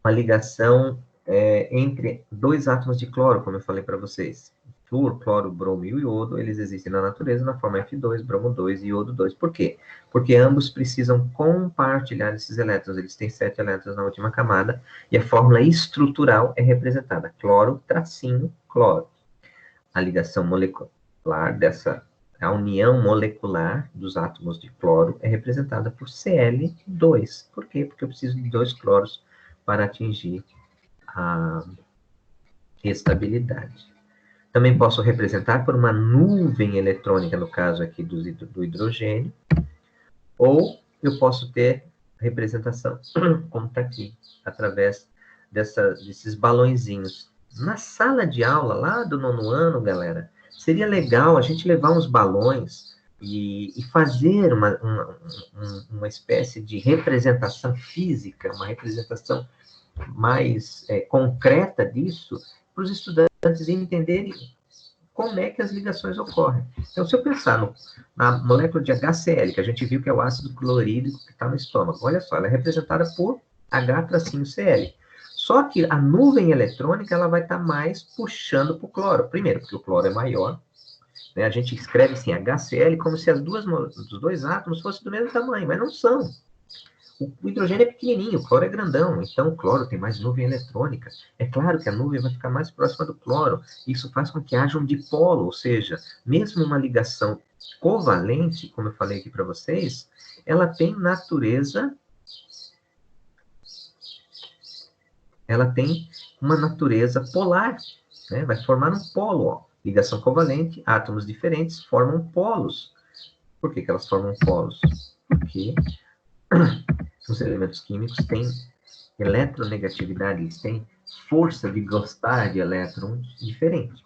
Uma ligação entre dois átomos de cloro, como eu falei para vocês. Flúor, cloro, bromo e o iodo, eles existem na natureza na forma F2, bromo 2 e iodo 2. Por quê? Porque ambos precisam compartilhar esses elétrons. Eles têm 7 elétrons na última camada e a fórmula estrutural é representada. Cloro, tracinho, cloro. A ligação molecular a união molecular dos átomos de cloro é representada por Cl2. Por quê? Porque eu preciso de 2 cloros para atingir a estabilidade. Também posso representar por uma nuvem eletrônica, no caso aqui do hidrogênio, ou eu posso ter representação, como está aqui, através desses balõezinhos. Na sala de aula, lá do 9º ano, galera, seria legal a gente levar uns balões e fazer uma espécie de representação física, uma representação mais concreta disso, para os estudantes entenderem como é que as ligações ocorrem. Então, se eu pensar na molécula de HCl, que a gente viu que é o ácido clorídrico que está no estômago, olha só, ela é representada por H-Cl. Só que a nuvem eletrônica ela vai estar mais puxando para o cloro. Primeiro, porque o cloro é maior. Né? A gente escreve assim, HCl, como se os dois átomos fossem do mesmo tamanho, mas não são. O hidrogênio é pequenininho, o cloro é grandão, então o cloro tem mais nuvem eletrônica. É claro que a nuvem vai ficar mais próxima do cloro. Isso faz com que haja um dipolo, ou seja, mesmo uma ligação covalente, como eu falei aqui para vocês, ela tem uma natureza polar, né? Vai formar um polo, ó. Ligação covalente, átomos diferentes formam polos. Por que elas formam polos? Porque os elementos químicos têm eletronegatividade, eles têm força de gostar de elétrons diferentes.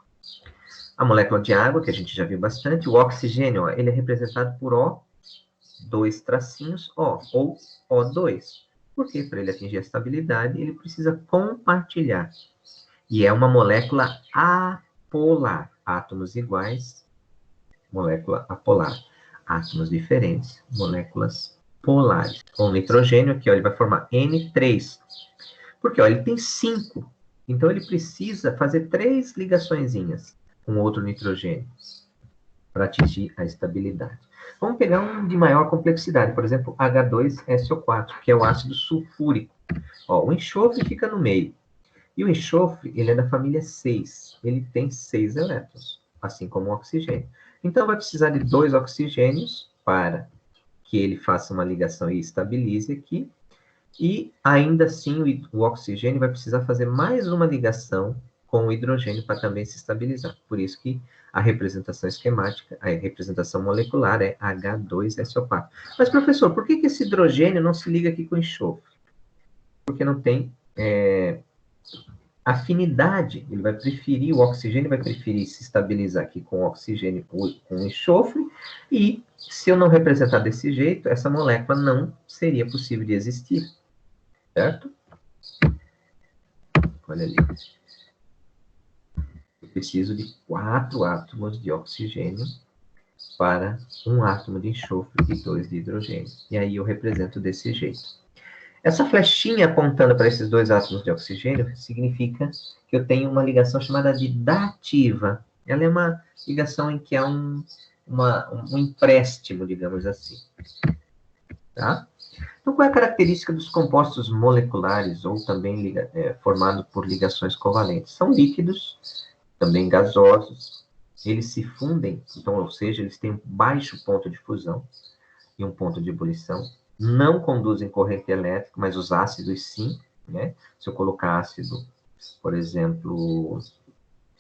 A molécula de água, que a gente já viu bastante, o oxigênio, ó, ele é representado por O2 tracinhos O, ou O2. Por quê? Para ele atingir a estabilidade, ele precisa compartilhar. E é uma molécula apolar. Átomos iguais, molécula apolar. átomos diferentes, moléculas polares. O nitrogênio aqui, ó, ele vai formar N3. Porque, ó, ele tem 5. Então, ele precisa fazer 3 ligaçõezinhas com outro nitrogênio para atingir a estabilidade. Vamos pegar um de maior complexidade, por exemplo, H2SO4, que é o ácido sulfúrico. Ó, o enxofre fica no meio. E o enxofre, ele é da família 6. Ele tem 6 elétrons, assim como o oxigênio. Então, vai precisar de 2 oxigênios para que ele faça uma ligação e estabilize aqui. E, ainda assim, o oxigênio vai precisar fazer mais uma ligação com o hidrogênio para também se estabilizar. Por isso que a representação esquemática, a representação molecular é H2SO4. Mas, professor, por que esse hidrogênio não se liga aqui com o enxofre? Porque não tem afinidade. Ele vai preferir, o oxigênio vai preferir se estabilizar aqui com o oxigênio, com o enxofre, e se eu não representar desse jeito, essa molécula não seria possível de existir. Certo? Olha ali. Eu preciso de 4 átomos de oxigênio para 1 átomo de enxofre e 2 de hidrogênio. E aí eu represento desse jeito. Essa flechinha apontando para esses 2 átomos de oxigênio significa que eu tenho uma ligação chamada de dativa. Ela é uma ligação em que há um empréstimo, digamos assim. Tá? Então, qual é a característica dos compostos moleculares ou também formados por ligações covalentes? São líquidos, também gasosos, eles se fundem, então, ou seja, eles têm um baixo ponto de fusão e um ponto de ebulição, não conduzem corrente elétrica, mas os ácidos sim, né? Se eu colocar ácido, por exemplo,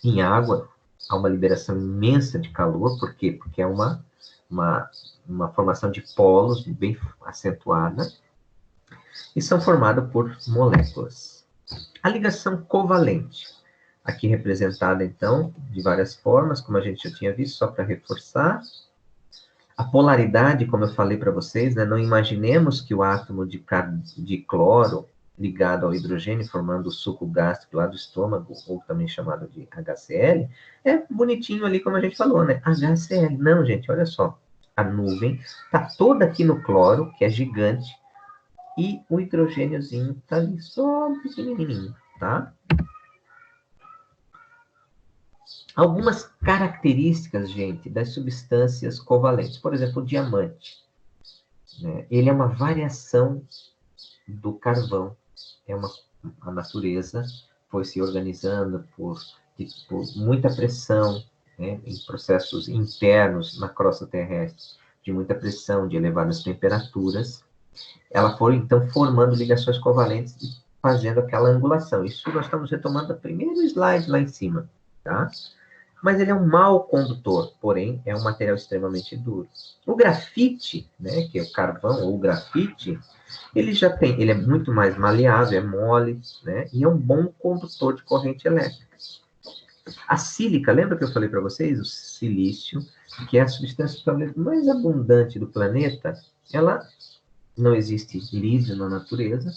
em água, há uma liberação imensa de calor, por quê? Porque é uma formação de polos bem acentuada, e são formados por moléculas. A ligação covalente, aqui representada, então, de várias formas, como a gente já tinha visto, só para reforçar. A polaridade, como eu falei para vocês, né, não imaginemos que o átomo de cloro ligado ao hidrogênio, formando o suco gástrico lá do estômago, ou também chamado de HCl, é bonitinho ali, como a gente falou, né? HCl. Não, gente, olha só. A nuvem está toda aqui no cloro, que é gigante, e o hidrogêniozinho está ali só pequenininho, tá? Algumas características, gente, das substâncias covalentes. Por exemplo, o diamante. Né? Ele é uma variação do carvão. A natureza foi se organizando por muita pressão, né? Em processos internos na crosta terrestre, de muita pressão, de elevadas temperaturas. Ela foi, então, formando ligações covalentes e fazendo aquela angulação. Isso nós estamos retomando o primeiro slide lá em cima, tá? Mas ele é um mau condutor, porém, é um material extremamente duro. O grafite, né, que é o carvão ou o grafite, ele é muito mais maleável, é mole, né, e é um bom condutor de corrente elétrica. A sílica, lembra que eu falei para vocês? O silício, que é a substância mais abundante do planeta, ela não existe livre na natureza,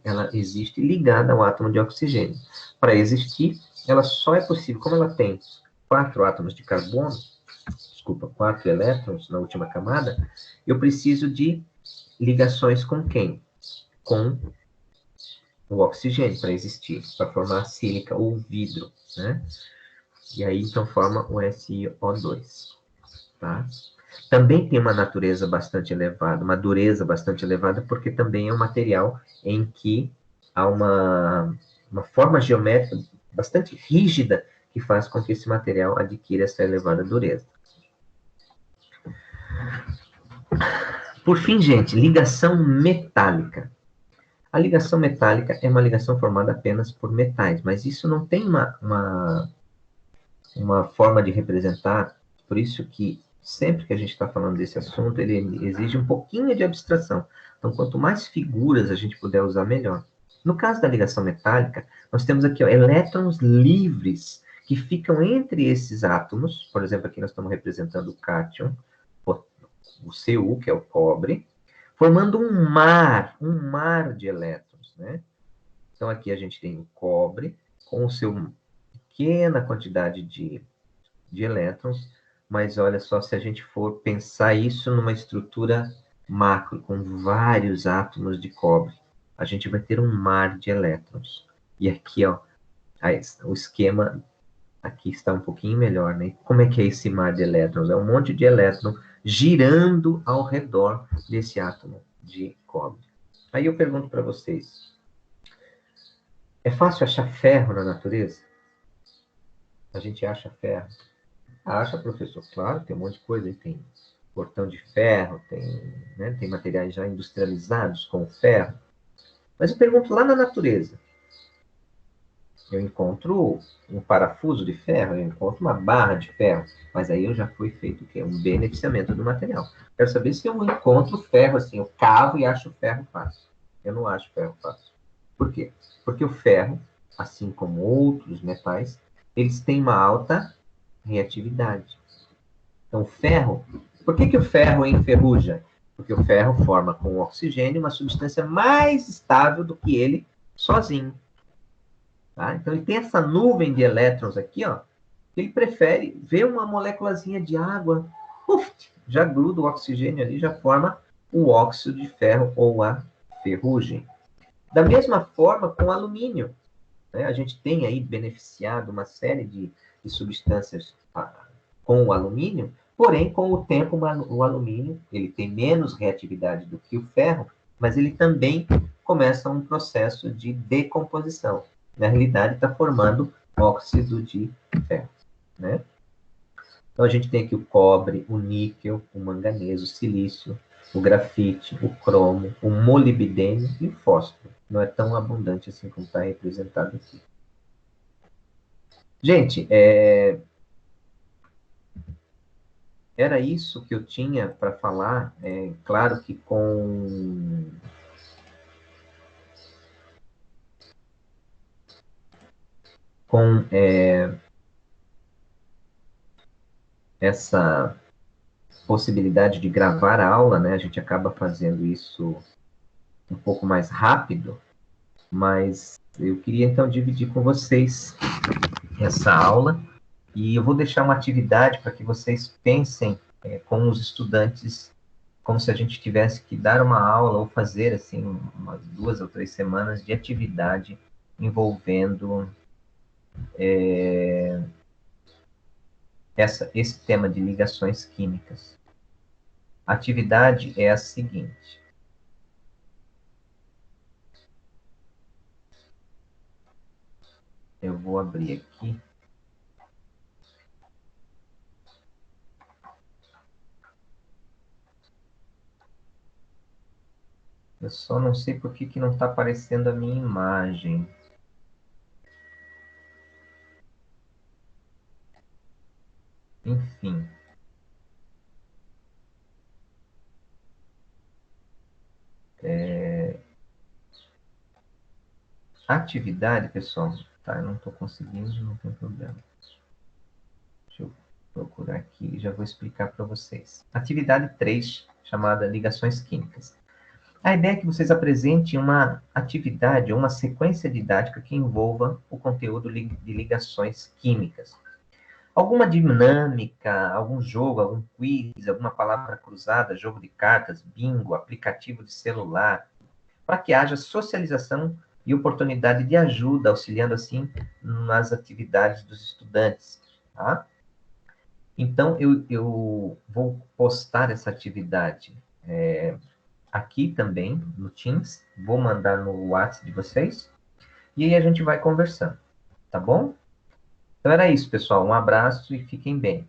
ela existe ligada ao átomo de oxigênio. Para existir, ela só é possível, como ela tem 4 átomos de carbono, 4 elétrons na última camada, eu preciso de ligações com quem? Com o oxigênio para existir, para formar a sílica ou vidro, né? E aí, então, forma o SiO2, tá? Também tem uma natureza bastante elevada, uma dureza bastante elevada, porque também é um material em que há uma forma geométrica bastante rígida que faz com que esse material adquira essa elevada dureza. Por fim, gente, ligação metálica. A ligação metálica é uma ligação formada apenas por metais, mas isso não tem uma forma de representar, por isso que sempre que a gente está falando desse assunto, ele exige um pouquinho de abstração. Então, quanto mais figuras a gente puder usar, melhor. No caso da ligação metálica, nós temos aqui, ó, elétrons livres que ficam entre esses átomos. Por exemplo, aqui nós estamos representando o cátion, o Cu, que é o cobre, formando um mar de elétrons, né? Então, aqui a gente tem o cobre com o seu pequena quantidade de elétrons, Mas olha só, se a gente for pensar isso numa estrutura macro, com vários átomos de cobre, a gente vai ter um mar de elétrons. E aqui, ó, o esquema aqui está um pouquinho melhor, né? Como é que é esse mar de elétrons? É um monte de elétrons girando ao redor desse átomo de cobre. Aí eu pergunto para vocês, é fácil achar ferro na natureza? A gente acha ferro? Acha, professor? Claro, tem um monte de coisa. Aí tem portão de ferro, tem materiais já industrializados com ferro. Mas eu pergunto, lá na natureza, eu encontro um parafuso de ferro, eu encontro uma barra de ferro, mas aí eu já fui feito o quê? Um beneficiamento do material. Quero saber se eu encontro ferro assim, eu cavo e acho ferro fácil. Eu não acho ferro fácil. Por quê? Porque o ferro, assim como outros metais, eles têm uma alta reatividade. Então, o ferro, por que o ferro enferruja? Porque o ferro forma com o oxigênio uma substância mais estável do que ele sozinho. Tá? Então, ele tem essa nuvem de elétrons aqui, ó, que ele prefere ver uma moléculazinha de água, uf, já gruda o oxigênio ali, já forma o óxido de ferro ou a ferrugem. Da mesma forma com o alumínio. Né? A gente tem aí beneficiado uma série de substâncias com o alumínio, porém, com o tempo, o alumínio ele tem menos reatividade do que o ferro, mas ele também começa um processo de decomposição. Na realidade, está formando óxido de ferro. Né? Então, a gente tem aqui o cobre, o níquel, o manganês, o silício, o grafite, o cromo, o molibdênio e o fósforo. Não é tão abundante assim como está representado aqui. Gente, era isso que eu tinha para falar. Claro que com essa possibilidade de gravar a aula, né, a gente acaba fazendo isso um pouco mais rápido, mas eu queria então dividir com vocês essa aula e eu vou deixar uma atividade para que vocês pensem com os estudantes como se a gente tivesse que dar uma aula ou fazer assim umas 2 ou 3 semanas de atividade envolvendo esse tema de ligações químicas. A atividade é a seguinte. Eu vou abrir aqui. Eu só não sei por que não está aparecendo a minha imagem. Enfim. A atividade, pessoal, tá? Eu não estou conseguindo, não tem problema. Deixa eu procurar aqui e já vou explicar para vocês. Atividade 3, chamada ligações químicas. A ideia é que vocês apresentem uma atividade, uma sequência didática que envolva o conteúdo de ligações químicas. Alguma dinâmica, algum jogo, algum quiz, alguma palavra cruzada, jogo de cartas, bingo, aplicativo de celular, para que haja socialização e oportunidade de ajuda, auxiliando assim nas atividades dos estudantes. Tá? Então, eu vou postar essa atividade aqui também no Teams, vou mandar no WhatsApp de vocês, e aí a gente vai conversando, tá bom? Então era isso, pessoal. Um abraço e fiquem bem.